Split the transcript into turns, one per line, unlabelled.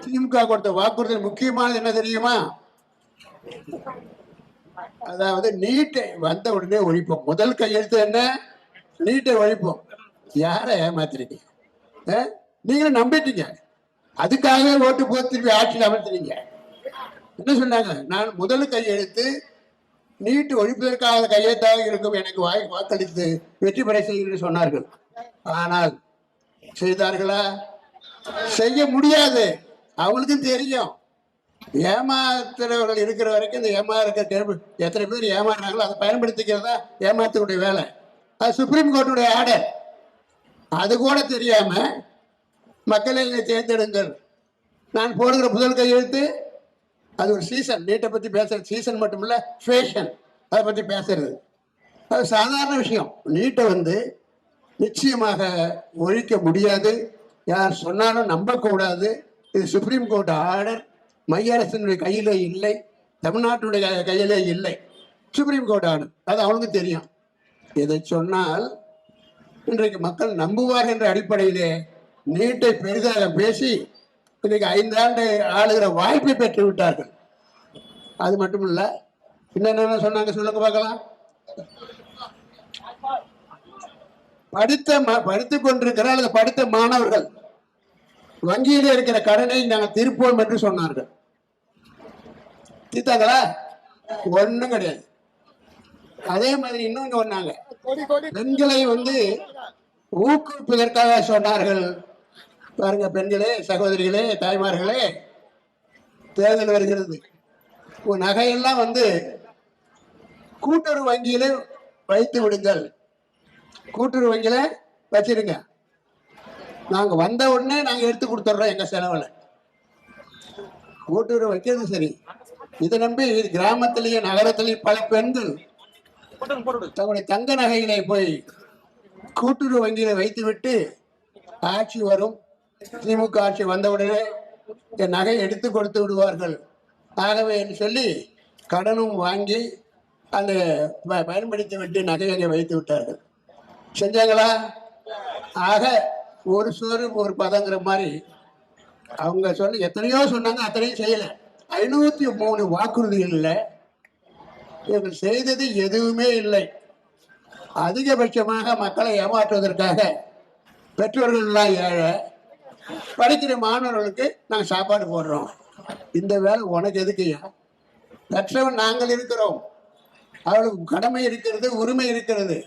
திமுக கொடுத்த வாக்குறுதி முக்கியமானது என்ன தெரியுமா? அதாவது நீட்டை வந்த உடனே ஒழிப்போம். முதல் கையெழுத்து என்ன? நீட்டை ஒழிப்போம். யாரை ஏமாத்துறீங்க? நீங்களும் நம்பிட்டீங்க. அதுக்காகவே ஓட்டு போட்டு திருப்பி ஆட்சியில் அமர்த்துறீங்க. என்ன சொன்னாங்க? நான் முதல் கையெழுத்து நீட்டு ஒழிப்பதற்காக கையெழுத்தாக இருக்கும், எனக்கு வாக்களித்து வெற்றி பெற செய்ய சொன்னார்கள். ஆனால் செய்தார்களா? செய்ய முடியாது. அவங்களுக்கும் தெரியும். ஏமாத்துறவர்கள் இருக்கிற வரைக்கும் இந்த எத்தனை பேர் ஏமாறுறாங்களோ அதை பயன்படுத்திக்கிறதா ஏமாத்தக்கூடிய வேலை. அது சுப்ரீம் கோர்ட்டுடைய ஆர்டர். அது கூட தெரியாம மக்களை தேர்ந்தெடுங்கள், நான் போடுகிற முதல் கையெழுத்து. அது ஒரு சீசன். நீட்டை பத்தி பேசுறது சீசன் மட்டும் இல்ல, ஃபேஷன். அதை பத்தி பேசுறது அது சாதாரண விஷயம். நீட்டை நிச்சயமாக ஒழிக்க முடியாது. யார் சொன்னாலும் நம்பக்கூடாது. இது சுப்ரீம் கோர்ட் ஆர்டர். மைய அரசினுடைய கையிலே இல்லை, தமிழ்நாட்டுடைய கையிலே இல்லை. Supreme court order. அது அவனுக்கு தெரியும். இதை சொன்னால் இன்றைக்கு மக்கள் நம்புவார் என்ற அடிப்படையிலே நீட்டை பெரிதாக பேசி இன்னைக்கு 5 ஆண்டு ஆளுகிற வாய்ப்பை பெற்று விட்டார்கள். அது மட்டும் இல்ல, என்னென்ன சொன்னாங்க சொல்லுங்க பார்க்கலாம். படித்துக் கொண்டிருக்கிற அல்லது படித்த மாணவர்கள் வங்கியில இருக்கிற கடனை நாங்கள் தீர்ப்போம் என்று சொன்னார்கள். தீர்த்தாங்களா? ஒண்ணும் கிடையாது. அதே மாதிரி இன்னொன்று சொன்னாங்க, பெண்களை ஊக்குவிப்பதற்காக சொன்னார்கள். பாருங்க பெண்களே, சகோதரிகளே, தாய்மார்களே, தேர்தல் வருகிறது. நகையெல்லாம் கூட்டுறவு வங்கியில வைத்து விடுங்கள், கூட்டுறவு வங்கியில வச்சிருங்க, நாங்க வந்த உடனே நாங்க எடுத்து கொடுத்துட்றோம் எங்க செலவுல. கூட்டுறவு வைக்கிறது சரி. இதை நம்பி கிராமத்திலேயும் நகரத்திலேயும் பல பெண்கள் தங்களுடைய தங்க நகைகளை போய் கூட்டுறவு வங்கியில வைத்து விட்டு ஆட்சி வரும், திமுக ஆட்சி வந்தவுடனே என் நகை எடுத்து கொடுத்து விடுவார்கள். ஆகவே என்று சொல்லி கடனும் வாங்கி அந்த பயன்படுத்தி விட்டு நகையை வைத்து விட்டார்கள். செஞ்சாங்களா? ஆக ஒரு சோறு ஒரு பதங்கிற மாதிரி அவங்க சொன்ன எத்தனையோ சொன்னாங்க, அத்தனையும் செய்யல. 503 வாக்குறுதிகள் இல்லை. இவர்கள் செய்தது எதுவுமே இல்லை. அதிகபட்சமாக மக்களை ஏமாற்றுவதற்காக பெற்றோர்கள் எல்லாம் ஏழை, படிக்கிற மாணவர்களுக்கு நாங்கள் சாப்பாடு போடுறோம். இந்த வேலை உனக்கு எதுக்குயா? பெற்றவன் நாங்கள் இருக்கிறோம், அவளுக்கு கடமை இருக்கிறது, உரிமை இருக்கிறது.